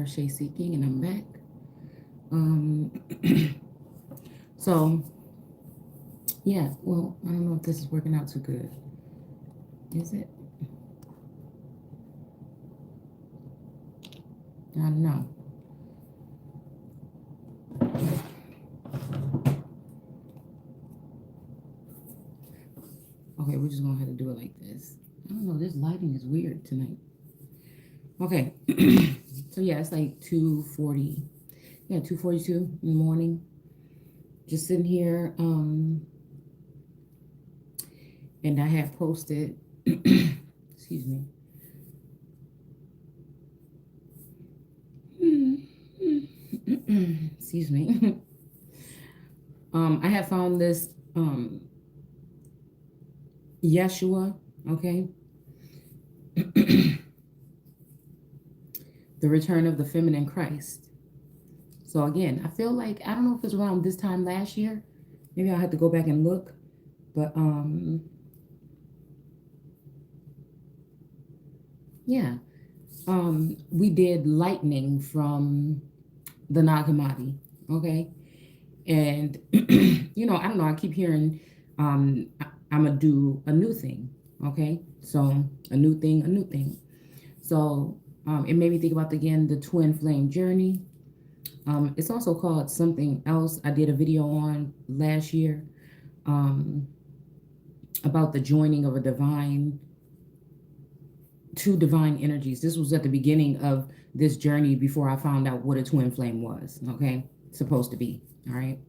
Shay Seeking, and I'm back. So yeah, well, I don't know if this is working out too good. Is it? I don't know. Okay, we're just gonna have to do it like this. I don't know. This lighting is weird tonight. Okay. So yeah, it's like 2:40. Yeah, 2:42 in the morning. Just sitting here. And I have posted. Excuse me. Excuse me. I have found this Jeshua, okay? The Return of the Feminine Christ. So again, I feel like, I don't know if it's around this time last year. Maybe I'll have to go back and look. But yeah. We did Lightning from the Nagamati, okay? And I don't know, I keep hearing I'm gonna do a new thing, okay? So a new thing. So it made me think about the twin flame journey. It's also called something else. I did a video on last year about the joining of two divine energies. This was at the beginning of this journey before I found out what a twin flame was, okay? Supposed to be, all right?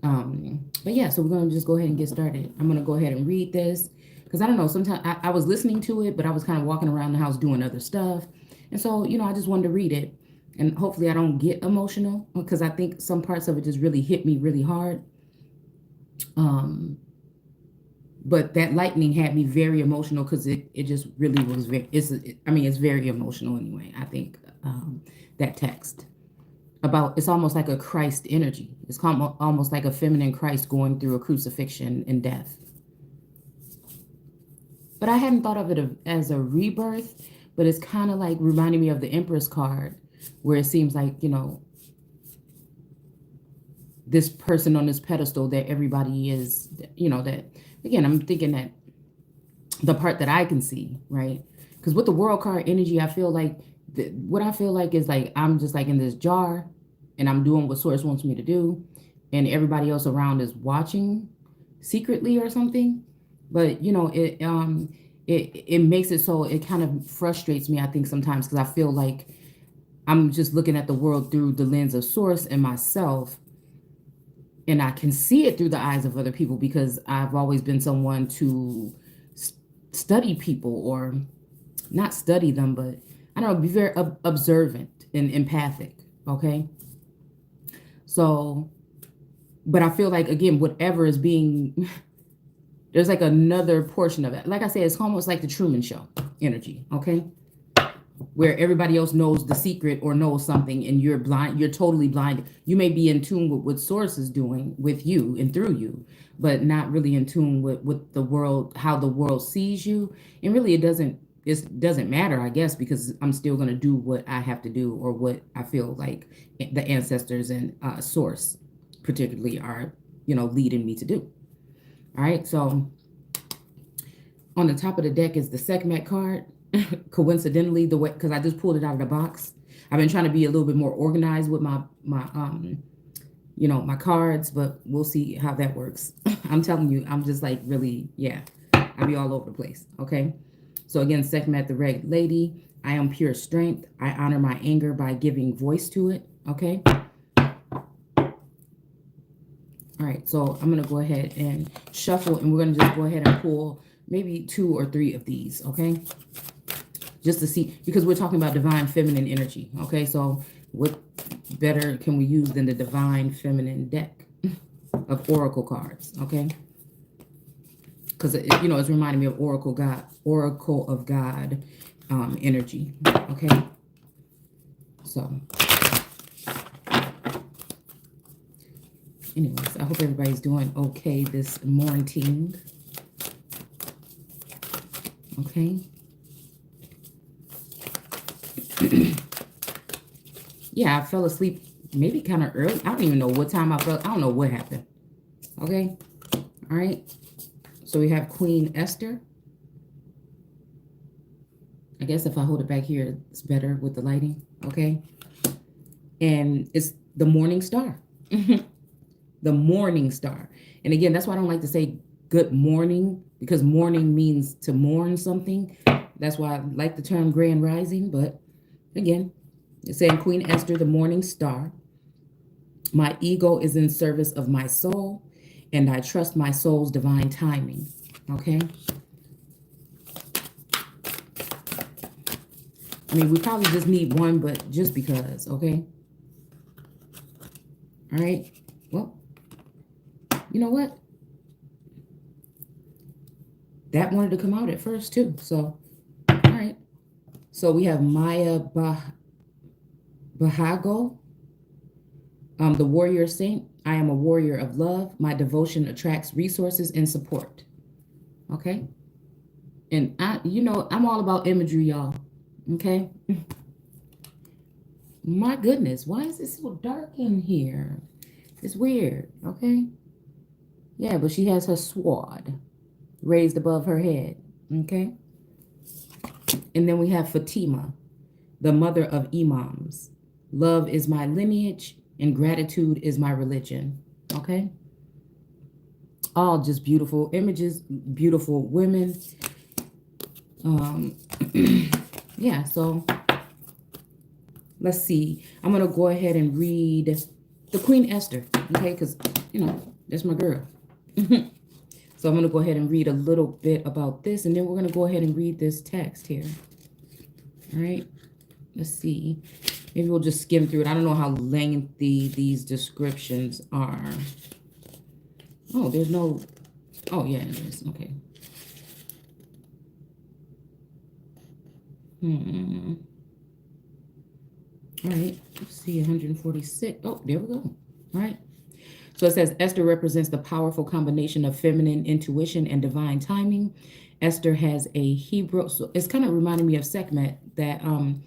But yeah, so we're going to just go ahead and get started. I'm going to go ahead and read this because I don't know, sometimes I was listening to it, but I was kind of walking around the house doing other stuff. And so, I just wanted to read it, and hopefully I don't get emotional because I think some parts of it just really hit me really hard. But that lightning had me very emotional because it just really was it's very emotional anyway. I think that text about, it's almost like a Christ energy. It's almost like a feminine Christ going through a crucifixion and death. But I hadn't thought of it as a rebirth, but it's kind of like reminding me of the Empress card, where it seems like, this person on this pedestal that everybody is, that, again, I'm thinking that the part that I can see, right? Because with the world card energy, I feel like what I feel like is like I'm just like in this jar and I'm doing what source wants me to do, and everybody else around is watching secretly or something. But it makes it so it kind of frustrates me, I think, sometimes, because I feel like I'm just looking at the world through the lens of source and myself, and I can see it through the eyes of other people because I've always been someone to study people, or not study them, but I don't know, be very observant and empathic, okay? So, but I feel like, again, whatever is being, there's like another portion of it. Like I said, it's almost like the Truman Show energy, okay? Where everybody else knows the secret or knows something and you're blind, you're totally blind. You may be in tune with what source is doing with you and through you, but not really in tune with the world, how the world sees you. And really it doesn't matter, I guess, because I'm still going to do what I have to do, or what I feel like the ancestors and source particularly are, leading me to do. All right. So on the top of the deck is the Sekhmet card. Coincidentally, the way, because I just pulled it out of the box. I've been trying to be a little bit more organized with my cards, but we'll see how that works. I'm telling you, I'm just like really, yeah, I'll be all over the place. Okay. So again, Sekhmet, the Red Lady. I am pure strength. I honor my anger by giving voice to it. Okay. All right. So I'm going to go ahead and shuffle, and we're going to just go ahead and pull maybe 2 or 3 of these. Okay. Just to see, because we're talking about divine feminine energy. Okay, so what better can we use than the divine feminine deck of oracle cards? Okay, because it's reminding me of oracle of God energy. Okay, so anyways, I hope everybody's doing okay this morning. Okay. Yeah, I fell asleep maybe kind of early. I don't even know what time I fell. I don't know what happened. Okay. All right. So we have Queen Esther. I guess if I hold it back here, it's better with the lighting. Okay. And it's the morning star. The morning star. And again, that's why I don't like to say good morning, because morning means to mourn something. That's why I like the term grand rising. But again, it's saying Queen Esther, the morning star. My ego is in service of my soul, and I trust my soul's divine timing. Okay. I mean, we probably just need one, but just because. Okay. All right. Well, you know what? That wanted to come out at first too. So, all right. So we have Maya Bahago, the warrior saint. I am a warrior of love. My devotion attracts resources and support. Okay. And I'm all about imagery, y'all. Okay. My goodness, why is it so dark in here? It's weird. Okay. Yeah, but she has her sword raised above her head. Okay. And then we have Fatima, the mother of imams. Love is my lineage and gratitude is my religion. Okay. All just beautiful images, beautiful women. Yeah, so let's see. I'm going to go ahead and read the Queen Esther, okay? Because, that's my girl. So I'm going to go ahead and read a little bit about this, and then we're going to go ahead and read this text here. All right. Let's see. Maybe we'll just skim through it. I don't know how lengthy these descriptions are. Oh, there's no... Oh, yeah, it is. Okay. All right. Let's see. 146. Oh, there we go. All right. So it says Esther represents the powerful combination of feminine intuition and divine timing. Esther has a Hebrew... So it's kind of reminding me of Sekhmet, that... kind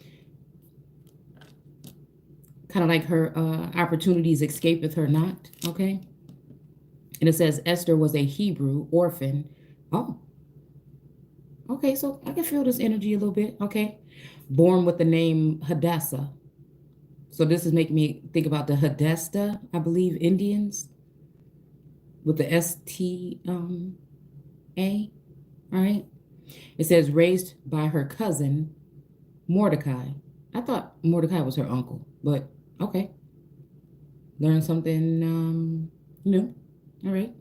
of like her opportunities escapeth her not, okay? And it says Esther was a Hebrew orphan. Oh, okay, so I can feel this energy a little bit, okay? Born with the name Hadassah. So this is making me think about the Hadesta, I believe, Indians, with the S-T-A, all right? It says raised by her cousin, Mordecai. I thought Mordecai was her uncle, but okay. Learn something new. All right.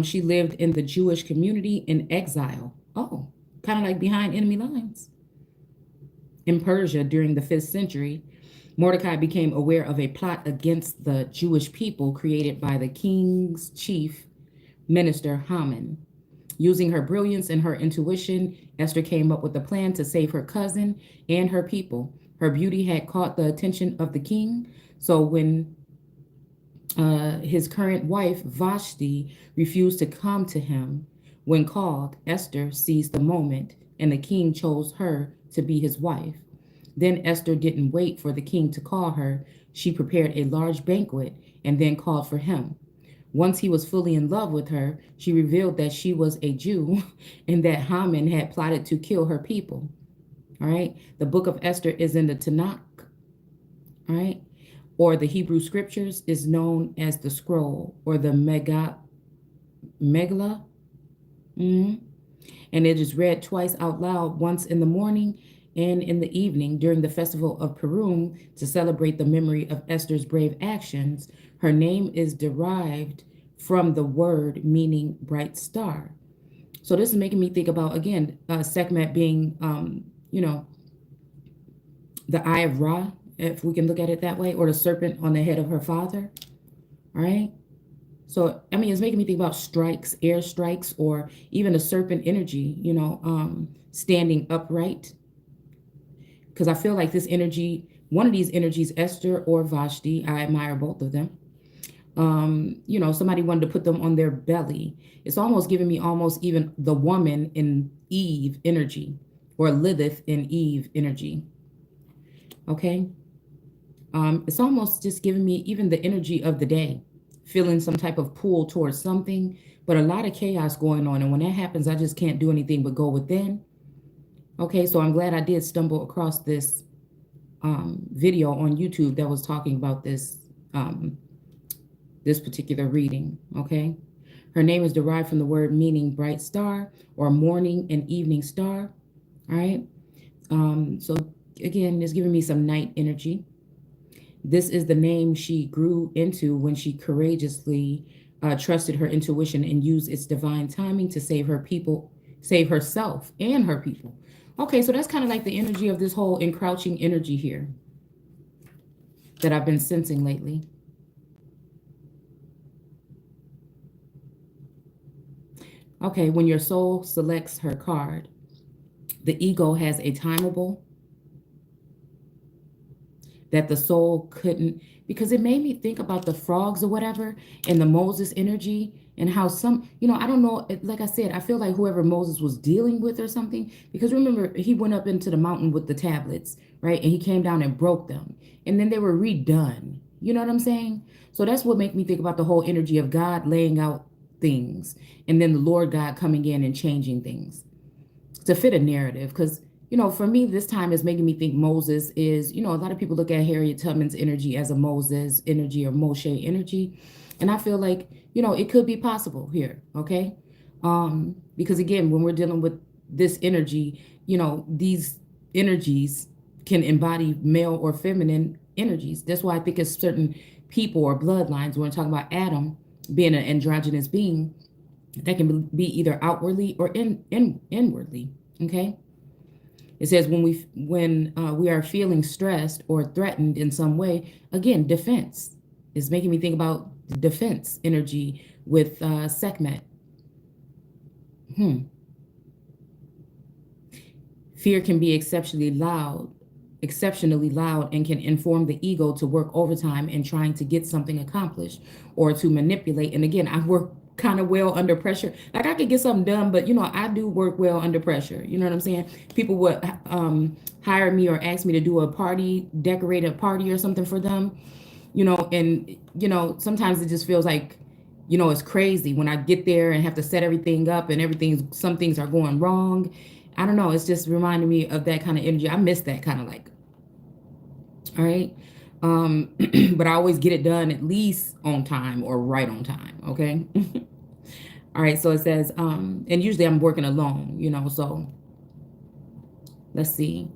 She lived in the Jewish community in exile. Oh, kind of like behind enemy lines. In Persia during the 5th century, Mordecai became aware of a plot against the Jewish people created by the king's chief minister Haman. Using her brilliance and her intuition, Esther came up with a plan to save her cousin and her people. Her beauty had caught the attention of the king, so when his current wife, Vashti, refused to come to him, when called, Esther seized the moment, and the king chose her to be his wife. Then Esther didn't wait for the king to call her. She prepared a large banquet and then called for him. Once he was fully in love with her, she revealed that she was a Jew and that Haman had plotted to kill her people. All right. The book of Esther is in the Tanakh. All right. Or the Hebrew scriptures is known as the scroll or the Megillah. And it is read twice out loud, once in the morning and in the evening during the festival of Purim to celebrate the memory of Esther's brave actions. Her name is derived from the word meaning bright star. So this is making me think about, again, Sekhmet being, the eye of Ra, if we can look at it that way, or the serpent on the head of her father. All right. So, I mean, it's making me think about strikes, air strikes, or even a serpent energy, standing upright. Because I feel like this energy, one of these energies, Esther or Vashti, I admire both of them. Somebody wanted to put them on their belly. It's almost giving me almost even the woman in Eve energy, or Lilith in Eve energy. Okay. It's almost just giving me even the energy of the day, feeling some type of pull towards something, but a lot of chaos going on. And when that happens, I just can't do anything but go within. Okay, so I'm glad I did stumble across this video on YouTube that was talking about um, this particular reading. Okay, her name is derived from the word meaning bright star or morning and evening star. All right, so again, it's giving me some night energy. This is the name she grew into when she courageously trusted her intuition and used its divine timing to save her people, save herself and her people. Okay, so that's kind of like the energy of this whole encroaching energy here that I've been sensing lately. Okay, when your soul selects her card, the ego has a timeable that the soul couldn't, because it made me think about the frogs or whatever and the Moses energy and how some, I don't know, like I said, I feel like whoever Moses was dealing with or something, because remember, he went up into the mountain with the tablets, right? And he came down and broke them. And then they were redone. You know what I'm saying? So that's what made me think about the whole energy of God laying out things and then the Lord God coming in and changing things to fit a narrative. Because for me, this time is making me think Moses is, a lot of people look at Harriet Tubman's energy as a Moses energy or Moshe energy. And I feel like, it could be possible here. Okay. Because again, when we're dealing with this energy, these energies can embody male or feminine energies. That's why I think it's certain people or bloodlines, when we're talking about Adam being an androgynous being, that can be either outwardly or inwardly. Okay. It says when we are feeling stressed or threatened in some way, again, defense is making me think about the defense energy with Sekhmet. Fear can be exceptionally loud, and can inform the ego to work overtime in trying to get something accomplished or to manipulate. And again, I work kind of well under pressure. Like I could get something done, but I do work well under pressure. You know what I'm saying? People would hire me or ask me to do a party, decorate a party or something for them, and sometimes it just feels like, it's crazy when I get there and have to set everything up and some things are going wrong. I don't know. It's just reminding me of that kind of energy. I miss that kind of like, all right. But I always get it done at least on time or right on time. Okay. All right. So it says, and usually I'm working alone, so let's see.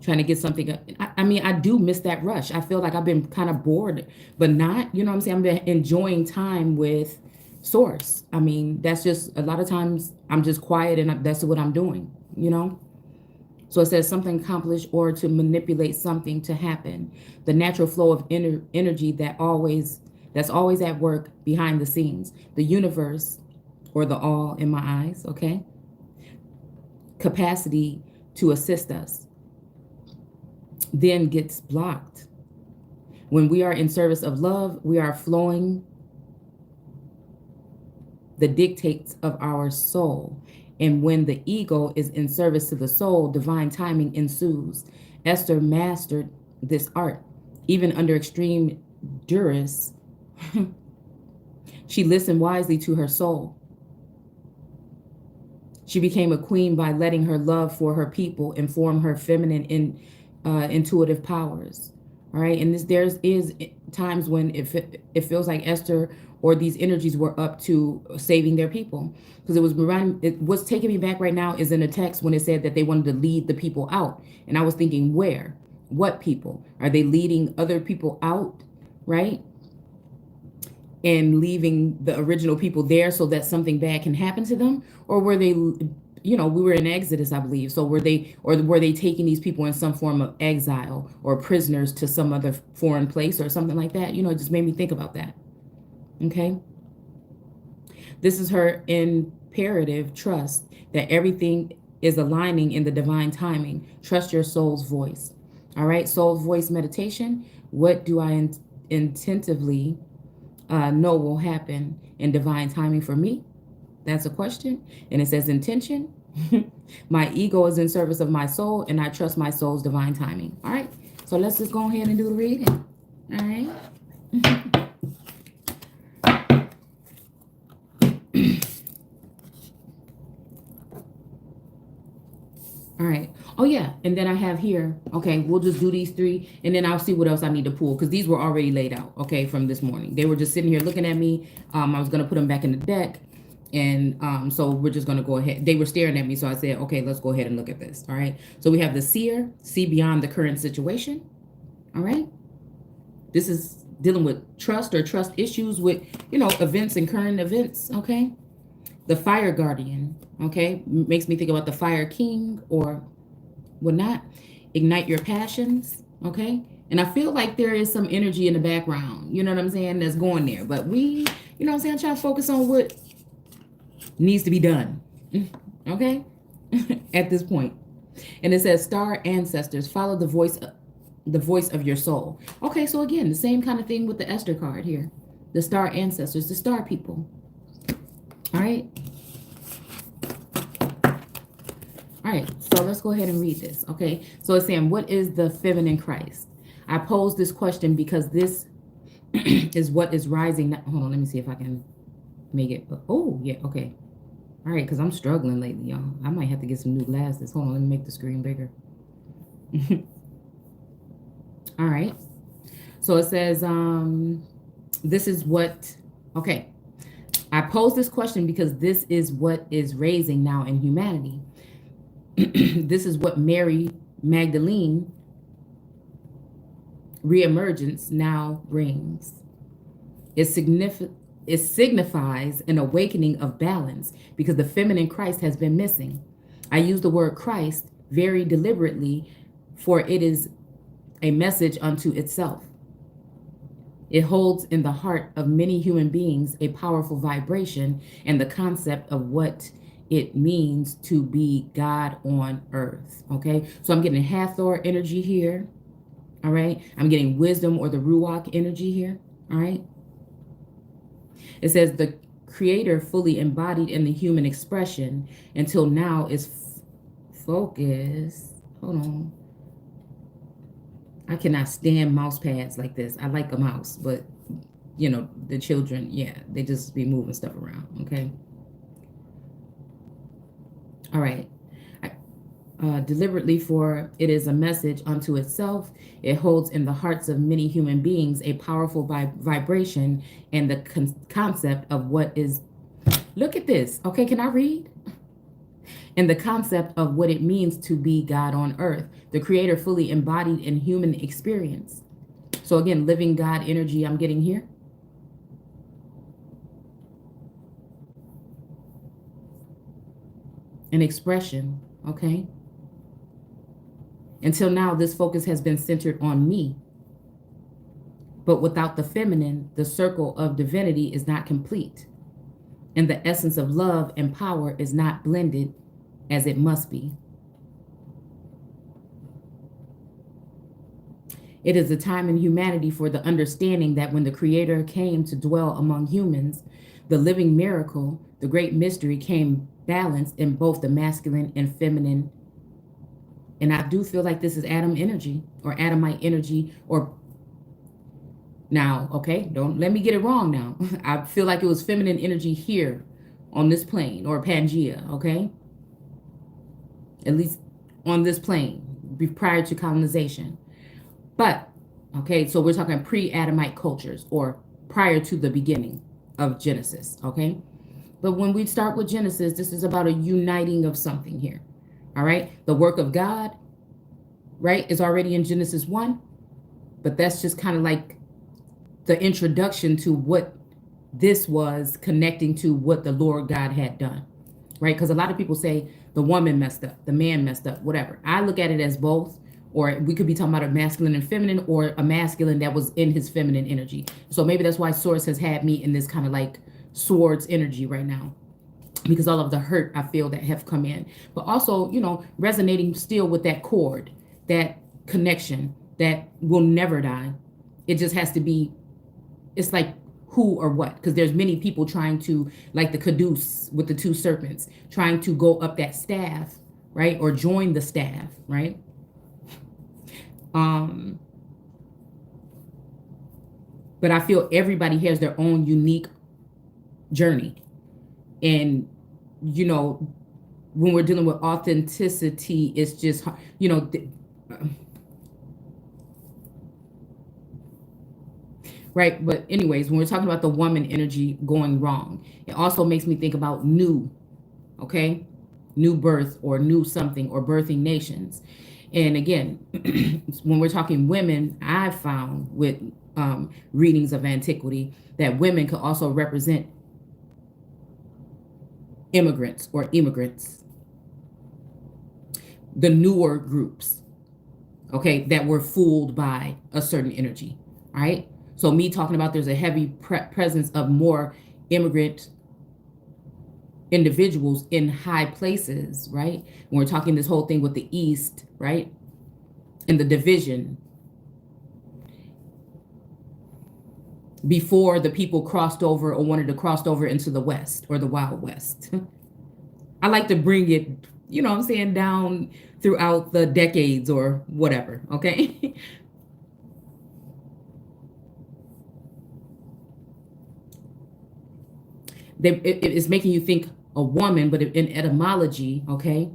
Trying to get something. I mean, I do miss that rush. I feel like I've been kind of bored, but not, what I'm saying? I've been enjoying time with source. I mean, that's just a lot of times I'm just quiet and that's what I'm doing, So it says something accomplished or to manipulate something to happen. The natural flow of energy that's always at work behind the scenes. The universe, or the all in my eyes, okay? Capacity to assist us then gets blocked. When we are in service of love, we are flowing the dictates of our soul. And when the ego is in service to the soul, divine timing ensues. Esther mastered this art. Even under extreme duress, she listened wisely to her soul. She became a queen by letting her love for her people inform her feminine intuitive powers. All right. And there is times when it feels like Esther or these energies were up to saving their people. Because what's taking me back right now is in the text when it said that they wanted to lead the people out. And I was thinking, where? What people? Are they leading other people out? Right? And leaving the original people there so that something bad can happen to them? Or were they, we were in Exodus, I believe. So were they taking these people in some form of exile or prisoners to some other foreign place or something like that? It just made me think about that. Okay. This is her imperative trust that everything is aligning in the divine timing. Trust your soul's voice. All right. Soul's voice meditation. What do I intentively know will happen in divine timing for me? That's a question. And it says intention. My ego is in service of my soul, and I trust my soul's divine timing. All right. So let's just go ahead and do the reading. All right. All right. Oh, yeah. And then I have here, okay, we'll just do these three, and then I'll see what else I need to pull, because these were already laid out, okay, from this morning. They were just sitting here looking at me. I was going to put them back in the deck, and so we're just going to go ahead. They were staring at me, so I said, okay, let's go ahead and look at this. All right. So we have the seer, see beyond the current situation. All right. This is dealing with trust or trust issues with, events and current events, okay? The fire guardian, okay, makes me think about the fire king or whatnot. Ignite your passions, okay? And I feel like there is some energy in the background, you know what I'm saying, that's going there. But we, you know what I'm saying, trying to focus on what needs to be done, okay, at this point. And it says, star ancestors, follow the voice of your soul. Okay, so again, the same kind of thing with the Esther card here. The star ancestors, the star people. All right. All right, so let's go ahead and read this, okay? So it's saying, what is the feminine Christ? I pose this question because this is what is rising. Hold on, let me see if I can make it. Oh, yeah, okay. All right, because I'm struggling lately, y'all. I might have to get some new glasses. Hold on, let me make the screen bigger. All right. So it says, this is what, okay. I pose this question because this is what is raising now in humanity. This is what Mary Magdalene reemergence now brings. It signifies an awakening of balance because the feminine Christ has been missing. I use the word Christ very deliberately, for it is a message unto itself. It holds in the heart of many human beings a powerful vibration and the concept of what it means to be God on earth. Okay, so I'm getting Hathor energy here. All right, I'm getting wisdom or the Ruach energy here. All right, it says the creator fully embodied in the human expression until now is focused. Hold on. I cannot stand mouse pads like this. I like a mouse, but the children, yeah, they just be moving stuff around. Okay. All right. Deliberately, for it is a message unto itself. It holds in the hearts of many human beings a powerful vibration and the concept of what is. Look at this. Okay, can I read? And the concept of what it means to be God on earth, the creator fully embodied in human experience. So again, living God energy I'm getting here. An expression, okay? Until now, this focus has been centered on me. But without the feminine, the circle of divinity is not complete. And the essence of love and power is not blended as it must be. It is a time in humanity for the understanding that when the Creator came to dwell among humans, the living miracle, the great mystery, came balanced in both the masculine and feminine. And I do feel like this is Adam energy or Adamite energy, or now, okay, don't let me get it wrong now. I feel like it was feminine energy here on this plane, or Pangea, okay? At least on this plane, prior to colonization. But, okay, so we're talking pre-Adamite cultures, or prior to the beginning of Genesis, okay? But when we start with Genesis, this is about a uniting of something here, all right? The work of God, right, is already in Genesis 1, but that's just kind of like the introduction to what this was, connecting to what the Lord God had done, right? Because a lot of people say the woman messed up, the man messed up, whatever. I look at it as both, or we could be talking about a masculine and feminine, or a masculine that was in his feminine energy. So maybe that's why Source has had me in this kind of like swords energy right now, because all of the hurt I feel that have come in, but also, resonating still with that cord, that connection that will never die. It just has to be, it's like who or what, because there's many people trying to, like the caduce with the two serpents, trying to go up that staff, right, or join the staff, right? But I feel everybody has their own unique journey. And, you know, when we're dealing with authenticity, it's just, you know, right? But anyways, when we're talking about the woman energy going wrong, it also makes me think about new, okay? New birth or new something or birthing nations. And again, when we're talking women, I've found with readings of antiquity that women could also represent immigrants or immigrants, the newer groups, okay, that were fooled by a certain energy, right? So me talking about there's a heavy presence of more immigrant individuals in high places, right? When we're talking this whole thing with the East, right? And the division before the people crossed over or wanted to cross over into the West or the Wild West. I like to bring it, you know what I'm saying, down throughout the decades or whatever, okay? It's making you think a woman, but in etymology, okay?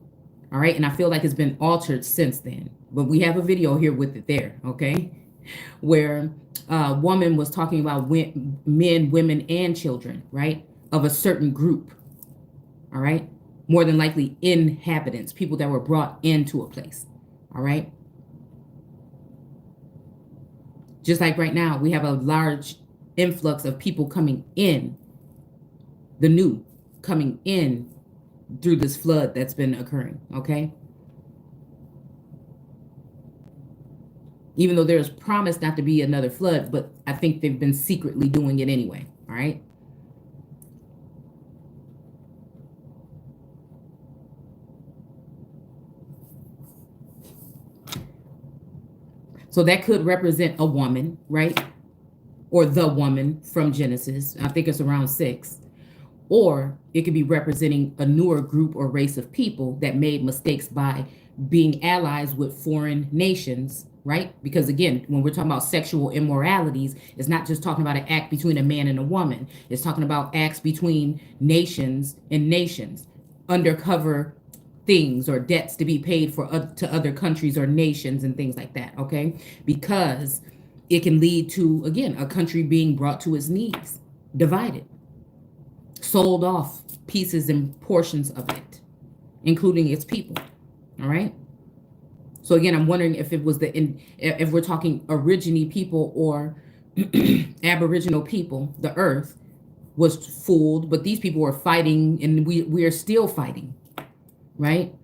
All right, and I feel like it's been altered since then. But we have a video here with it there, okay? Where a woman was talking about men, women, and children, right? Of a certain group, all right? More than likely inhabitants, people that were brought into a place, all right? Just like right now, we have a large influx of people coming in, the new coming in through this flood that's been occurring, okay? Even though there's promise not to be another flood, but I think they've been secretly doing it anyway, all right? So that could represent a woman, right? Or the woman from Genesis. I think it's around 6. Or it could be representing a newer group or race of people that made mistakes by being allies with foreign nations, right? Because again, when we're talking about sexual immoralities, it's not just talking about an act between a man and a woman. It's talking about acts between nations and nations, undercover things or debts to be paid for to other countries or nations and things like that, okay? Because it can lead to, again, a country being brought to its knees, divided, sold off pieces and portions of it, including its people, all right? So again, I'm wondering if it was if we're talking origine people or aboriginal people, the earth was fooled, but these people were fighting and we are still fighting, right?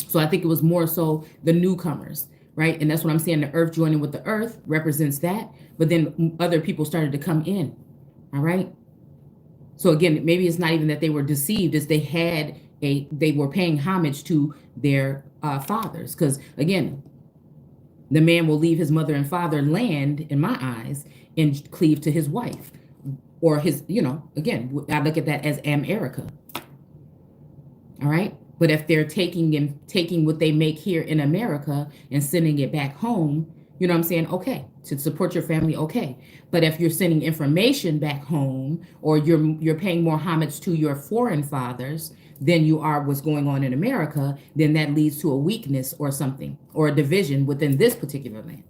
So I think it was more so the newcomers, right? And that's what I'm saying. The earth joining with the earth represents that, but then other people started to come in, all right? So again, maybe it's not even that they were deceived, it's they were paying homage to their fathers. Because again, the man will leave his mother and father land, in my eyes, and cleave to his wife. Or his, you know, again, I look at that as America. All right? But if they're taking what they make here in America and sending it back home, you know what I'm saying? Okay, to support your family, okay. But if you're sending information back home or you're paying more homage to your foreign fathers than you are what's going on in America, then that leads to a weakness or something, or a division within this particular land.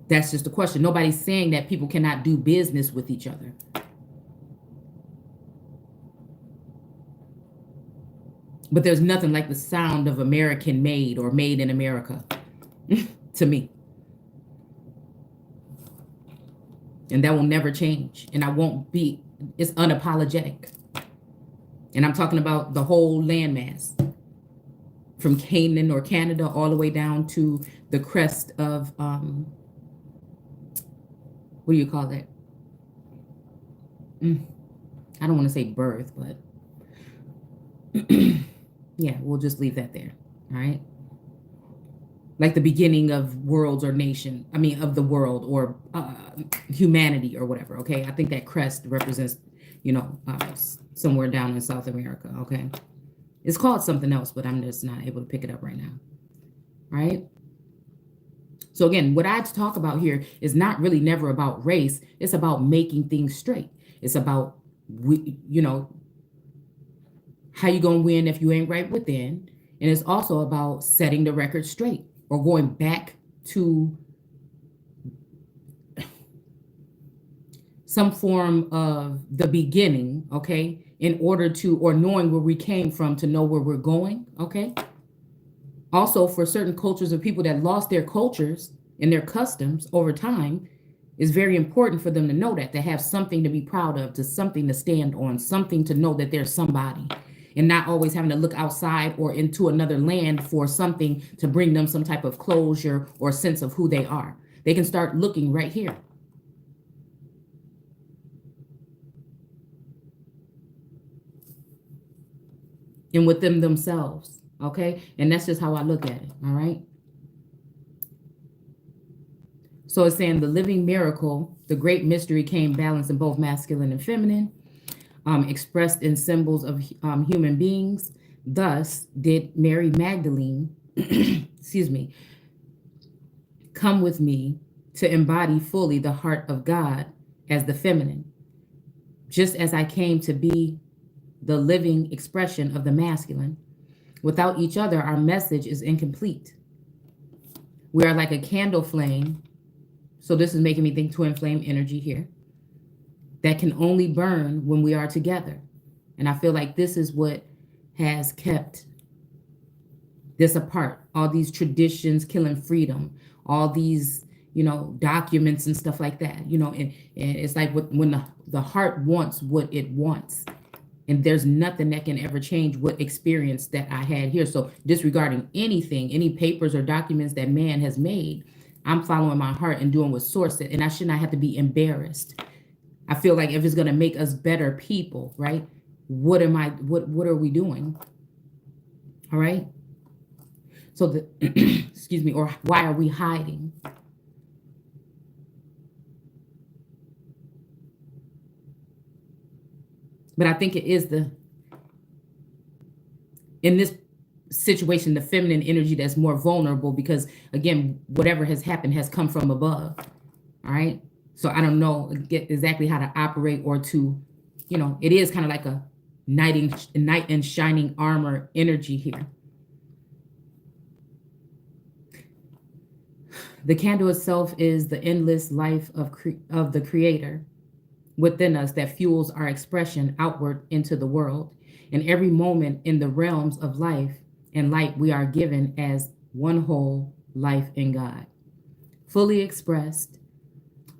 That's just a question. Nobody's saying that people cannot do business with each other. But there's nothing like the sound of American made or made in America to me. And that will never change. And I won't be, it's unapologetic. And I'm talking about the whole landmass from Canaan or Canada all the way down to the crest of, what do you call that? I don't want to say birth, but yeah, we'll just leave that there. All right. like the beginning of worlds or nation. I mean, of the world or humanity or whatever. Okay, I think that crest represents, somewhere down in South America. Okay, it's called something else, but I'm just not able to pick it up right now. Right. So again, what I talk about here is not really never about race. It's about making things straight. It's about how you gonna win if you ain't right within, and it's also about setting the record straight or going back to some form of the beginning, okay, in order to, or knowing where we came from to know where we're going, okay. Also, for certain cultures of people that lost their cultures and their customs over time, it's very important for them to know that, to have something to be proud of, to something to stand on, something to know that there's somebody, and not always having to look outside or into another land for something to bring them some type of closure or sense of who they are. They can start looking right here. And with themselves, okay? And that's just how I look at it, all right? So it's saying the living miracle, the great mystery came balanced in both masculine and feminine, expressed in symbols of human beings. Thus did Mary Magdalene, excuse me, come with me to embody fully the heart of God as the feminine, just as I came to be the living expression of the masculine. Without each other, our message is incomplete. We are like a candle flame. So this is making me think twin flame energy here, that can only burn when we are together. And I feel like this is what has kept this apart. All these traditions killing freedom, all these, documents and stuff like that, and it's like when the heart wants what it wants. And there's nothing that can ever change what experience that I had here. So disregarding anything, any papers or documents that man has made, I'm following my heart and doing what source it. And I should not have to be embarrassed. I feel like if it's going to make us better people, right? What are we doing? All right. So excuse me, or why are we hiding? But I think it is in this situation, the feminine energy that's more vulnerable, because again, whatever has happened has come from above. All right. So I don't know exactly how to operate or to, it is kind of like a knight in shining armor energy here. The candle itself is the endless life of the creator within us that fuels our expression outward into the world. In every moment in the realms of life and light, we are given as one whole life in God, fully expressed,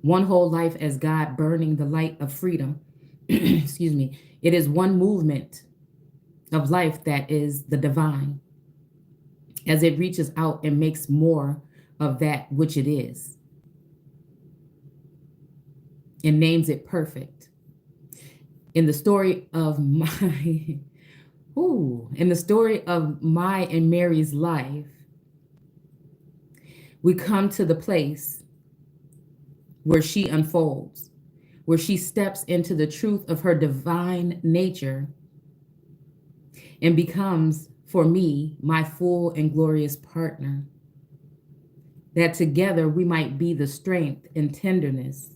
one whole life as God burning the light of freedom. Excuse me. It is one movement of life that is the divine, as it reaches out and makes more of that which it is, and names it perfect. In the story of my and Mary's life, we come to the place where she unfolds, where she steps into the truth of her divine nature and becomes, for me, my full and glorious partner. That together we might be the strength and tenderness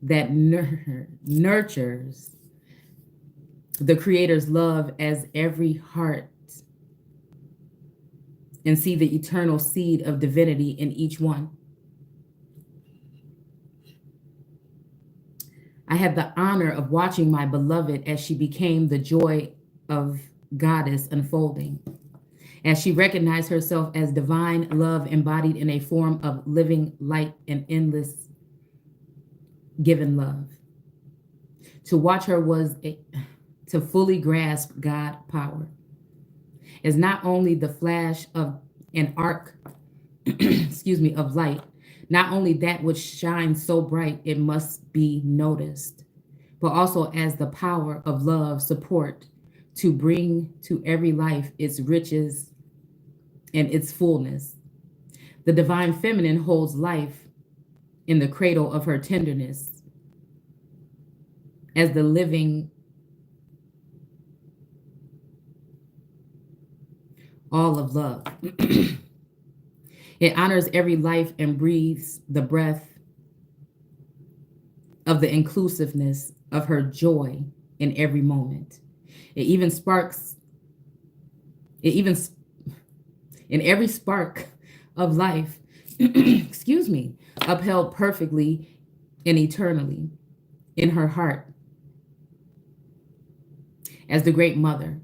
that nurtures the Creator's love as every heart, and see the eternal seed of divinity in each one. I had the honor of watching my beloved as she became the joy of goddess unfolding, as she recognized herself as divine love embodied in a form of living light and endless given love. To watch her was to fully grasp God power as not only the flash of an arc, excuse me, of light, not only that which shines so bright it must be noticed, but also as the power of love, support, to bring to every life its riches and its fullness. The divine feminine holds life in the cradle of her tenderness as the living all of love. It honors every life and breathes the breath of the inclusiveness of her joy in every moment. It even sparks, it even in every spark of life, excuse me, upheld perfectly and eternally in her heart as the great mother.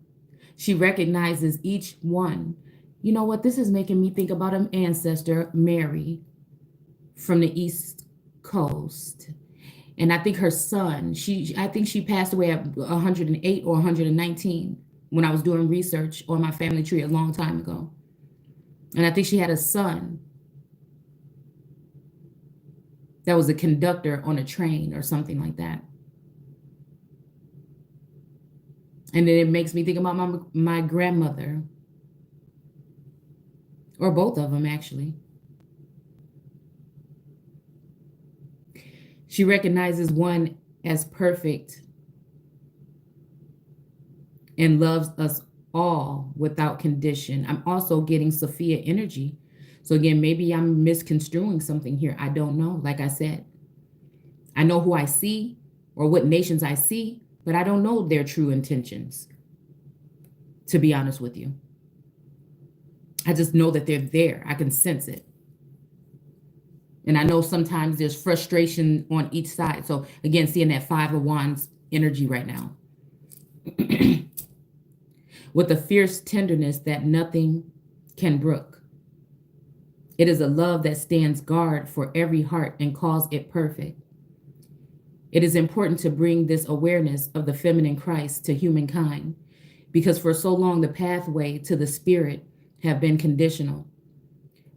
She recognizes each one. You know what? This is making me think about an ancestor, Mary, from the East Coast. And I think her son, I think she passed away at 108 or 119 when I was doing research on my family tree a long time ago. And I think she had a son that was a conductor on a train or something like that. And then it makes me think about my grandmother, or both of them, actually. She recognizes one as perfect and loves us all without condition. I'm also getting Sophia energy. So again, maybe I'm misconstruing something here. I don't know. Like I said, I know who I see or what nations I see, but I don't know their true intentions, to be honest with you. I just know that they're there. I can sense it. And I know sometimes there's frustration on each side. So again, seeing that Five of Wands energy right now. With a fierce tenderness that nothing can brook. It is a love that stands guard for every heart and calls it perfect. It is important to bring this awareness of the feminine Christ to humankind, because for so long the pathway to the spirit have been conditional,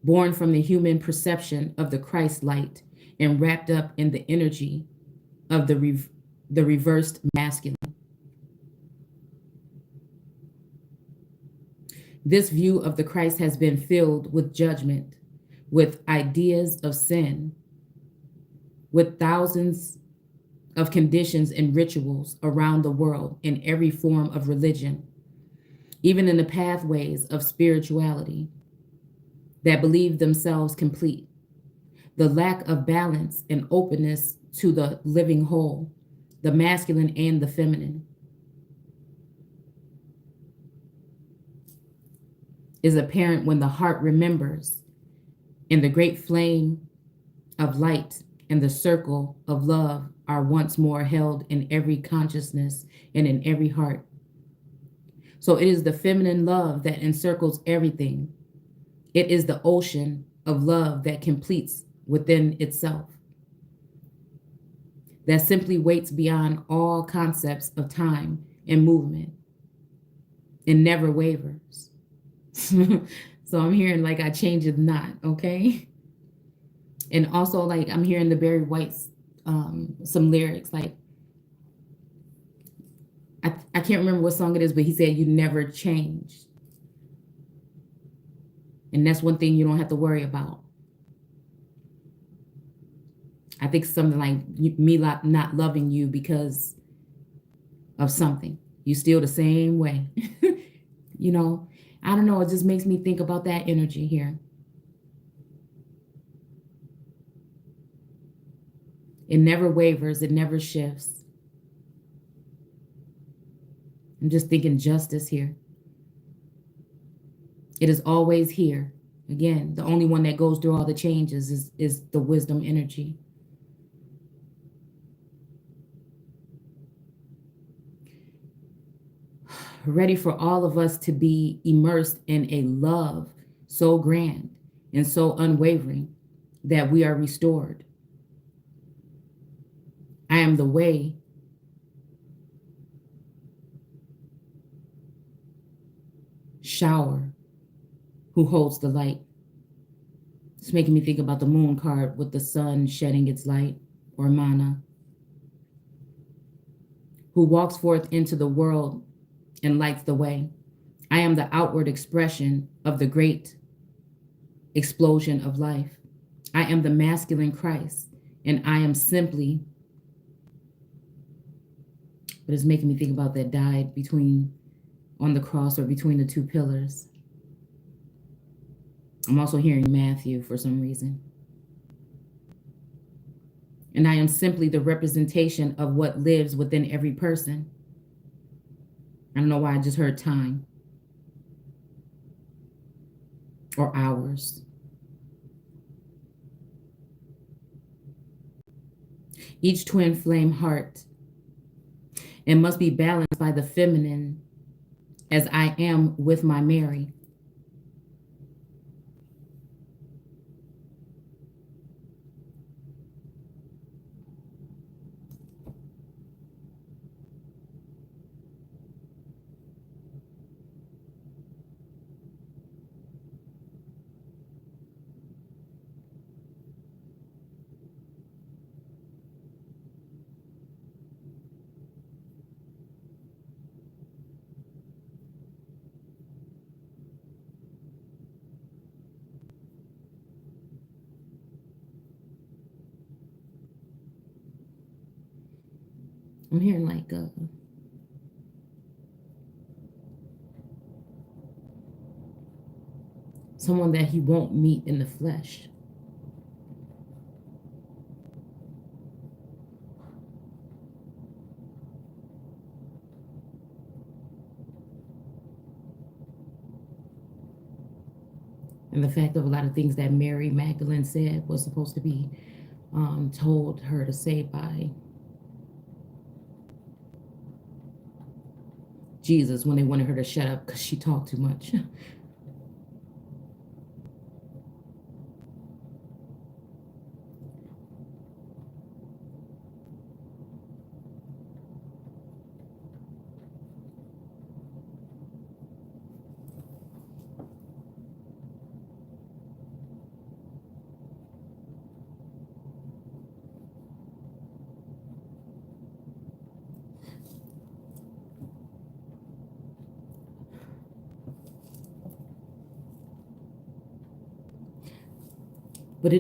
born from the human perception of the Christ light and wrapped up in the energy of the reversed masculine. This view of the Christ has been filled with judgment, with ideas of sin, with thousands of conditions and rituals around the world in every form of religion, even in the pathways of spirituality that believe themselves complete. The lack of balance and openness to the living whole, the masculine and the feminine, is apparent when the heart remembers, and the great flame of light and the circle of love are once more held in every consciousness and in every heart. So it is the feminine love that encircles everything. It is the ocean of love that completes within itself, that simply waits beyond all concepts of time and movement and never wavers. So I'm hearing like I change it not, okay? And also like I'm hearing the Barry White's some lyrics like, I can't remember what song it is, but he said, you never change. And that's one thing you don't have to worry about. I think something like me not loving you because of something. You still the same way. You know, I don't know. It just makes me think about that energy here. It never wavers. It never shifts. I'm just thinking justice here. It is always here. Again, the only one that goes through all the changes is the wisdom energy. Ready for all of us to be immersed in a love so grand and so unwavering that we are restored. I am the way, shower, who holds the light. It's making me think about the moon card with the sun shedding its light, or mana, who walks forth into the world and lights the way. I am the outward expression of the great explosion of life. I am the masculine Christ, and I am simply what is making me think about that died between on the cross or between the two pillars. I'm also hearing Matthew for some reason. And I am simply the representation of what lives within every person. I don't know why I just heard time or hours. Each twin flame heart and must be balanced by the feminine as I am with my Mary. I'm hearing like someone that he won't meet in the flesh. And the fact of a lot of things that Mary Magdalene said was supposed to be told her to say by Jesus when they wanted her to shut up because she talked too much. But